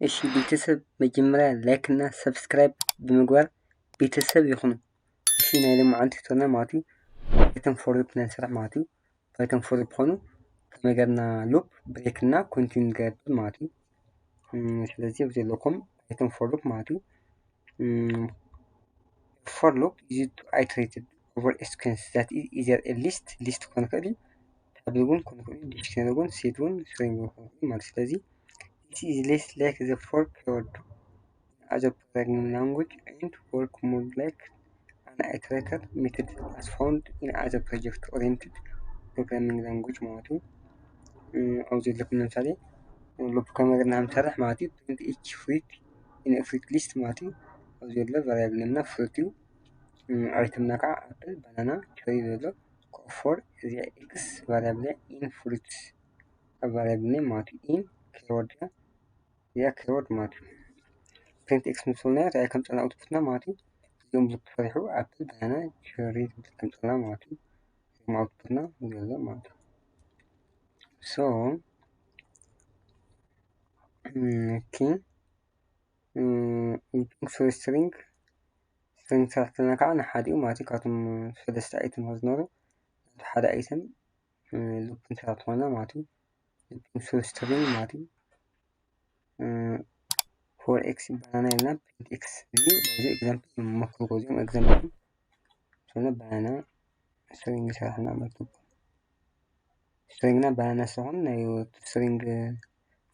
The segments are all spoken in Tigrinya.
እሺ ቤተሰብ መጀመሪያ ላይክ እና ሰብስክራይብ ብምግባር ቤተሰብ ይኹኑ። እሺ ናይ ሎማዓንቲ ቱቶሪያል ማለት እዩ ፓይተን ፎር ሉፕ ንሰርሕ ማለት እዩ። ፓይተን ፎር ሉፕ ኮይኑ ከመይ ጌርና ሉፕ ብሬክ እና ኮንቲኒው ንገብር ማለት እዩ። ስለዚ ኣብዚ ዘለኩም ፓይተን ፎር ሉፕ ማለት እዩ ፎር ሉፕ is to iterate over a sequence that is either a list ክኾን ይኽእል እዩ ታብል እውን ክኾን ይኽእል እዩ ዲክሽነሪ እውን ሴት እውን ስትሪንግ እውን ክኾን ይኽእል ማለት ስለዚ it is less like the for keyword as a programming language and work more like an iterator method as found in other project oriented programming language ማለት እዩ። ኣብዚ ዘለኩም ለምሳሌ ሉፕ ከመይ ጌርና ንሰርሕ ማለት እዩ print each fruit in a fruit list ማለት እዩ። ኣብዚ ዘሎ ቫሪያብል ኔምና ፍሩት እዩ። ኣይተምና ከዓ ኣፕል ባናና ቸሪ ዘሎ ፎር እዚኣ ኤክስ ቫሪያብል ኢን ፍሩትስ ኣብ ቫሪያብል ኔም ማለት እዩ ኢን ኪወርድ እዚኣ ኪወርድ ማለት እዩ። print x ምስልና እንታይ ከምፅና ኣውትፑትና ማለት እዩ እዚኦም ሉፕ ፈሪሑ ኣፕል ባናና ቸሪ ከምፅና ማለት እዩ እዚኦም ኣውትፑትና ዘሎ ማለት እዩ። ሶ string ሰራሕተና ከዓ ንሓደ እዩ ማለት እዩ ካብቶም ሰለስተ ኣይተም ዝነበሩ ሓደ ኣይተም ሉፕ ንሰራሕ ትኾና ማለት እዩ string ማለት እዩ for x ባናና ኢልና print x እዚ ኤግዛምፕል መክሩ እዚኦም ኤግዛምፕል ስለሆነ ባናና string ሰራሕና ማለት እዩ። string እና ባናና ስለሆነ ናይ string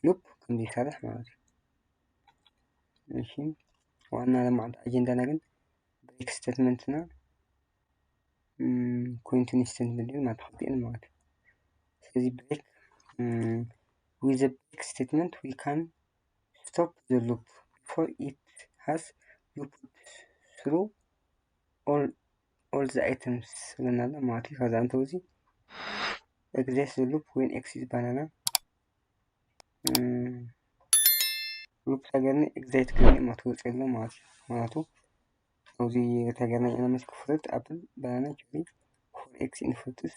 ሉፕ ከምዚ ይሰርሕ ማለት እዩ። እሺ ዋና ለማዓንቲ ኣጀንዳና ግን ብሬክ ስቴትመንት እና ኮንቲኒው ስቴትመንት ማለት ክልቲአን ማለት እዩ። ስለዚ ብሬክ with the break statement we can stop the loop before it has looped through all the items ብለና ማለት እዩ። ከዛ እንተውዚ exit the loop when x is banana ሉፕ ተገርኒ ኤግዛይት ገርኒ ማትወፅእ የለ ማለት እዩ። ማለቱ ኣብዚ ተገርና ኢና መስክ ፍሩት ኣፕል ባናና ቸሪ ፎር ኤክስ ኢን ፍሩትስ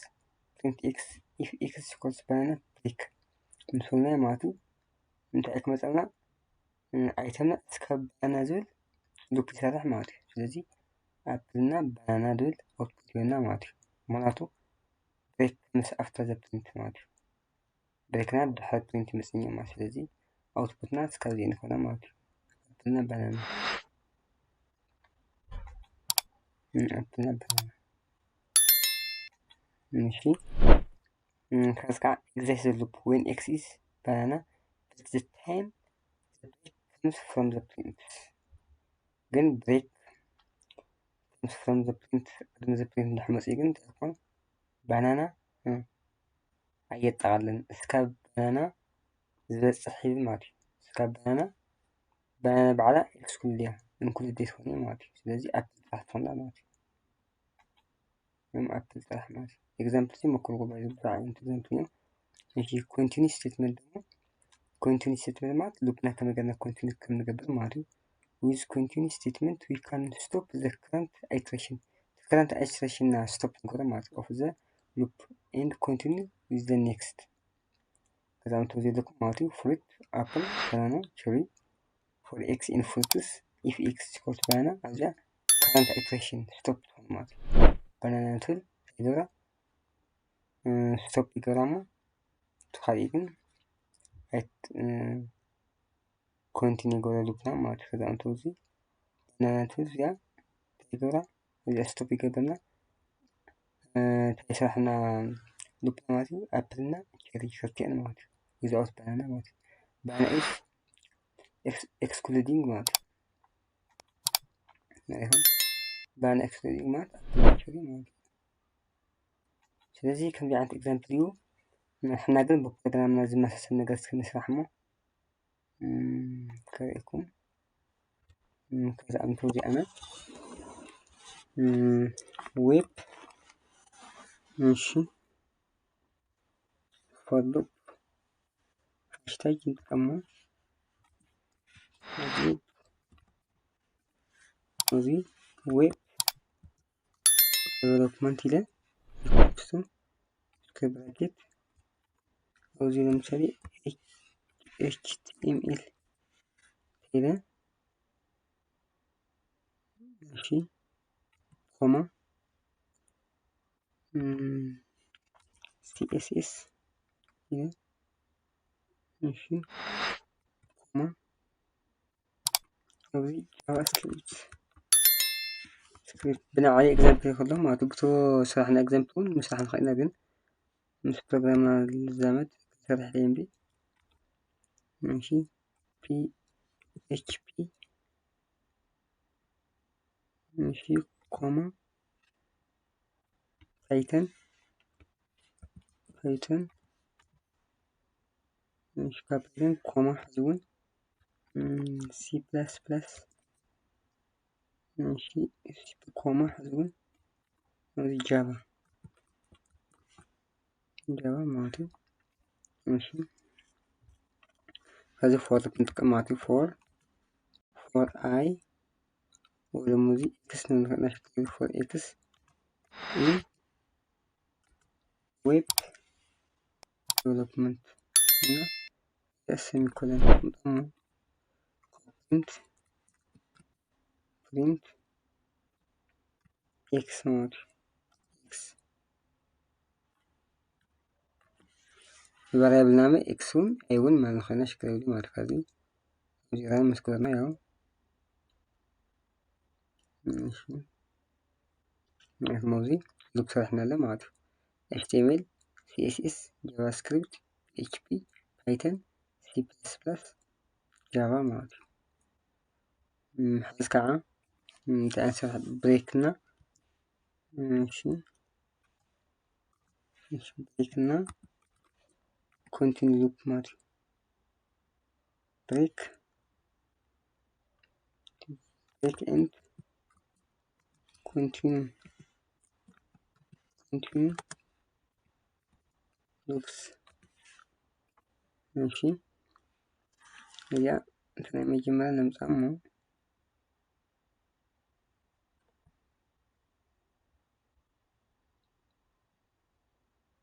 print x if x equals banana break ምስልና ማለት እዩ። እንታይ ክመፀልና ኣይተምና እስካብ ባናና ዝብል ሉፕ ይሰርሕ ማለት እዩ። ስለዚ ኣፕል እና ባናና ዝብል ኣውትፑት ይበና ማለት እዩ። ምክንያቱ ብሬክ ምስ ኣፍተር ዘ ፕሪንት ማለት እዩ። ብሬክና ድሕሪ ፕሪንት ይመፅኛ ማለት ስለዚ ኣውትፑትና እስካብ እዚ ንኾና ማለት እዩ። ኣፕል እና ባናና ኣፕል እና ባናና እሺ ከዛ ከዓ exit the loop when x is banana but the time the break comes from the print ግን break comes from the print ቅድሚ the print እንድሕር መፅኡ ግን እንታይ ክኾን ባናና ኣየጠቃልልን እስካብ ባናና ዝበፅሕ ይብል ማለት እዩ። እስካብ ባናና ባዕላ ኤክስክሉድ እያ ኢንክሉድ ዘይትኮን እያ ማለት እዩ። ስለዚ ኣፕል ጥራሕ ትኾና ማለት እዩ። እዞም ኣፕል ጥራሕ ማለት እዩ። ኤግዛምፕል እዚ ሞክርዎ ባይ ብዙሕ ዓይነት ኤግዛምፕል እዮም። እሺ ኮንቲኒው ስቴትመንት ደግሞ ኮንቲኒው ስቴትመንት ማለት ሉፕና ከመይ ጌርና ኮንቲኒው ከም ንገብር ማለት እዩ። with continuous statement we can stop the current iteration እና stop ንገብሮ ማለት እዩ of the loop and continue with the next ከዛ እንተዚ ዘለኩም ማለት እዩ fruit apple banana cherry for x in fruits if x equals banana ኣብዚኣ current iteration stop ትኾን ማለት እዩ። ባናና እንትብል ይገብራ ስቶፕ ይገብራ እሞ ካሊእ ግን ኮንቲኒው ይገብራ ሉፕና ማለት እዩ። ከዛ እንተዚ ባናና እንትብል እዚኣ ይገብራ እዚኣ ስቶፕ ይገብርና እንታይ ሰራሕና ሉፕና ማለት እዩ ኣፕል እና ቸሪ ክልቲአን ማለት እዩ without banana ማለት እዩ። ባናና is excluding ማለት እዩ። ባናና excluding ማለት ኣፕል እና ቸሪ ማለት እዩ። ስለዚ ከምዚ ዓይነት ኤግዛምፕል እዩ። ንሕና ግን ብፕሮግራምና ዝመሳሰል ነገር እስክንስራሕ እሞ ከርእየኩም ከዛ እንተዚ ኣነ ዌብ እሺ ፎር ሉፕ ሃሽታግ ንጥቀሞ እዚ ዌብ ዴቨሎፕመንት ኢለን ስም ከብራኬት ኣብዚ ለምሳሌ HTML كده ماشي كوما CSS كده ماشي كوما أوي جافا سكريبت بناء على example كلهم ما تبغوا شرحنا example مش راح نخلينا دين مش بروجرام الزامد شرح لين بي ماشي PHP ماشي كوما بايثون ماشي بايثون كوما حزون سي بلس بلس ماشي كوما حزون هذه جافا مالتي ماشي هذا فور كنت مالتي فور اي ولموزي اكس نشتغل فور اكس ان ويب ديفلوبمنت هنا سيمي كولن print x مالتي x الفاريبل نامه x1 ايون ما نخليناش كده دي مالتي هذه غير مذكورنا ياهو ماشي موزي لوك شرحنا له مالتي HTML CSS JavaScript PHP Python C++ جافا مالتي حدث كعا تأنسى بريكنا ماشي بريكنا continue loop مالتي break end continue loops ماشي هي تنمي جملة نمسامو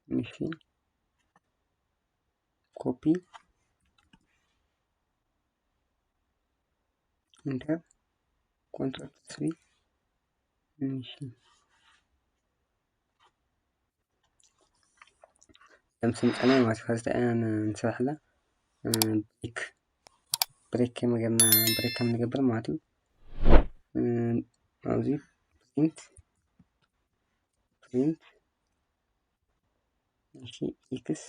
ماشي copy enter control C ماشي تمسم أنا ما تفرزت أنا نشرح له بريك كما قلنا بريك من قبل مالتي أوزي print ماشي x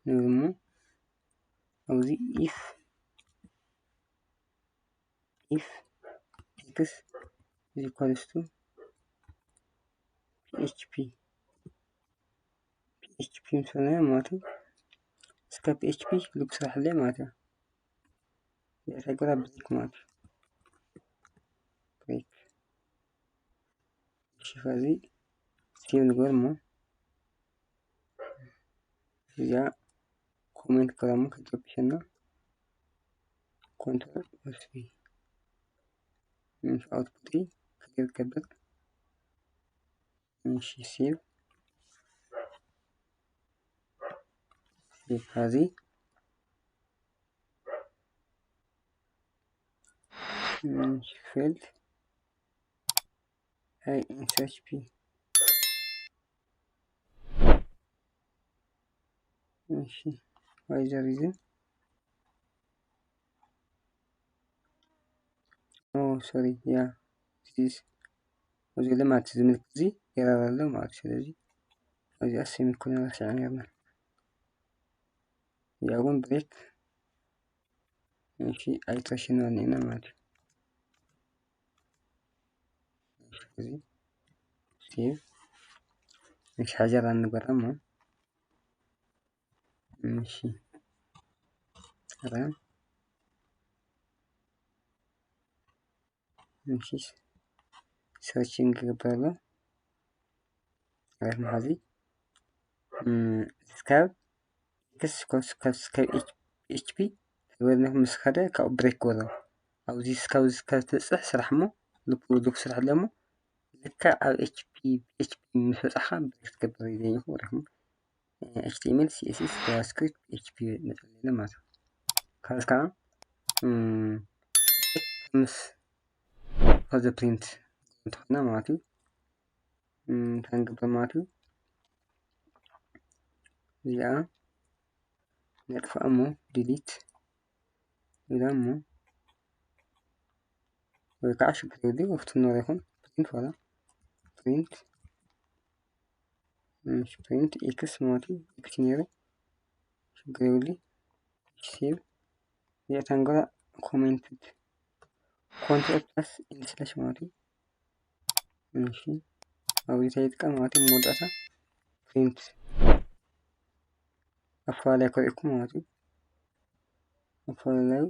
نورمو أوزي if x is equals to PHP مثلا مالتي سكا PHP لوك شرح لي مالتي يقول بريك مالتي بريك شوف هذي ستيف نقول مو يا كومنت كلامك كتب شنا كنترول في في اوتبوتي كتير كبر ماشي سيف هذه ماشي فيلد هاي انسيرش بي ماشي why the reason oh sorry yeah this is وزي لما تزمن كذي يرى له ما أكشلي وزي أسمي كلنا شعرنا يقوم بريك ماشي أي تشينو هنا ما كذي سيف مش حاجة عن نقرأ ماشي رام ماشي سيرشنج قبله رقم هذه سكاب سكاب اتش بي ورنا مسخرة كأبريك ولا أو زي سكاب تصح سرحمو لوك سرح لمو لك أو اتش بي مسرحة بريك قبل يدين هو رقم HTML CSS JavaScript PHP مثلا ما خلاص كلام ምስ ፎር ዘ ፕሪንት እንትኾና ማለት እዩ እንታይ ንገብር ማለት እዩ እዚኣ ነጥፋ እሞ ዲሊት ኢላ እሞ ወይ ከዓ ሽግር የብሉ ኣብቲ ኖሮ ይኹን ፕሪንት ዋላ ፕሪንት ኤክስ ማለት እዩ ኤክስ ነይሩ ሽግር የብሉ ሴቭ እዚኣ ታንገራ ኮሜንትድ ኮንትሮል ፕላስ ኢን ስላሽ ማለት እዩ እሺ ኣብዚ ይጥቀም ማለት እዩ መወዳእታ ፕሪንት ኣፈላለዩ ከሪእኩም ማለት እዩ ኣፈላለዩ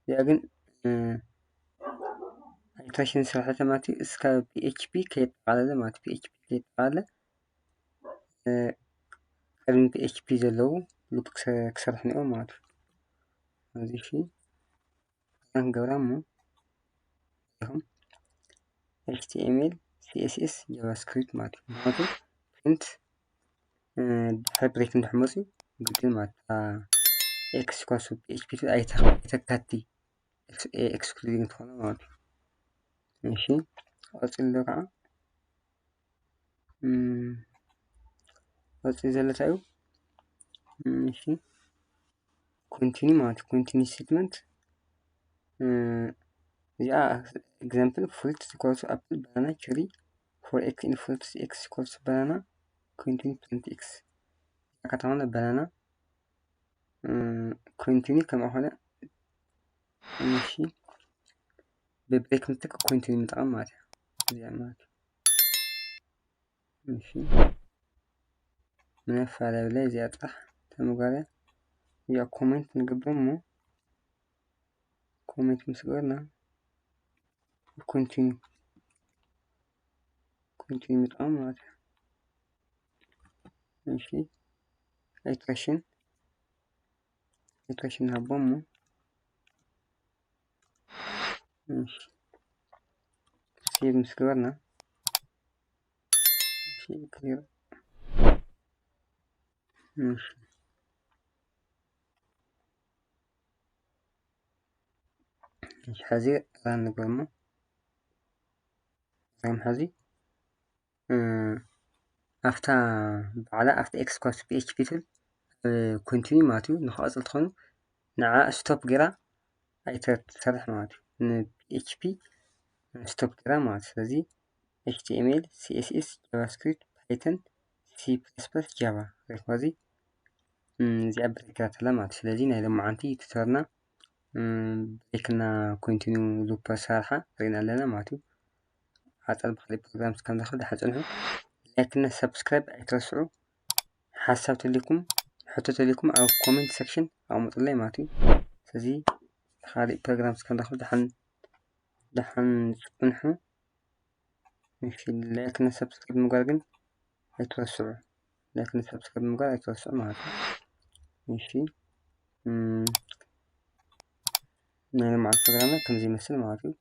እዚኣ ግን ኢተሬሽን ስራሕታ ማለት እዩ እስካብ ፒኤችፒ ከየጠቃለለ ማለት እዩ ፒኤችፒ ከየጠቃለለ ቅድሚ ፒኤችፒ ዘለዉ ሉፕ ክሰርሑ እኒኦም ማለት እዩ እዚ እሺ ክንገብራ እሞ ኢኹም ኤችቲኤምኤል ሲኤስኤስ ጃቫስክሪፕት ማለት እዩ ማለት ፕሪንት ድሕሪ ብሬክ እንድሕር መፅኡ ግድን ማለት ኤክስ ኳሱ ፒኤችፒ ኣይተካቲ ኤክስክሉዲንግ እንትኾነ ማለት እዩ እሺ ቀፂሉ ዘሎ ከዓ ቀፂሉ ዘሎ እንታይ እዩ እሺ ኮንቲኒ ማለት እዩ ኮንቲኒ ስቴትመንት እዚኣ ኤግዛምፕል ፍሩት ኢኳልስ ኣፕል ባናና ቸሪ ፎር ኤክስ ኢን ፍሩትስ ኤክስ ኢኳልስ ባናና ኮንቲኒ ፕሪንት ኤክስ ከተማና ባናና ኮንቲኒ ከመኾነ እሺ በብሬክ ምትክ ኮንቲኒ ምጥቃም ማለት እዩ እዚኣ ማለት እዩ እሺ ምንፈላለዩ ላይ እዚኣ ጥራሕ ተመጓርያ እዚኣ ኮሜንት ንገብር እሞ ኮሜንት ምስ ገበርና ኮንቲኒ ምጥቃም ማለት እዩ እሺ ኢተሬሽን ንሃቦ እሞ እሺ ሴቭ ምስ ገበርና እሺ ክሊር እሺ ሕዚ ራን ንግበር እሞ ሕዚ ኣፍታ በዕላ ኣፍታ ኤክስ ኳስ ፒኤችፒ ትብል ኮንቲኒ ማለት እዩ ንክቐፅል ትኾኑ ንዓ ስቶፕ ጌራ ኣይተሰርሕ ማለት እዩ ንፒኤችፒ ስቶፕ ጌራ ማለት እዩ ስለዚ ኤችቲኤምኤል ሲኤስኤስ ጃቫስክሪፕት ፓይተን ሲ ፕለስ ፕለስ ጃቫ ረኪባ እዚ እዚኣ ብሬክ ገይራተላ ማለት እዩ ስለዚ ናይ ሎማዓንቲ ቱቶርና ብሬክና ኮንቲኒ ሉፕ ኣሰራርሓ ሪእና ኣለና ማለት እዩ ሓፀር ብካሊእ ፕሮግራም እስካብ ንረክብ ድሓን ፅንሑ ላይክ እና ሰብስክራይብ ኣይትረስዑ ሓሳብ ተልይኩም ሕቶ ተልይኩም ኣብ ኮሜንት ሴክሽን ኣቅምጡለይ ማለት እዩ ስለዚ ካሊእ ፕሮግራም እስካብ ንረክብ ድሓን ፅንሑ እሺ ላይክ እና ሰብስክራይብ ምግባር ግን ኣይትረስዑ ላይክ እና ሰብስክራይብ ምግባር ኣይትረስዑ ማለት እዩ እሺ ናይ ሎማዓንቲ ፕሮግራምና ከምዚ ይመስል ማለት እዩ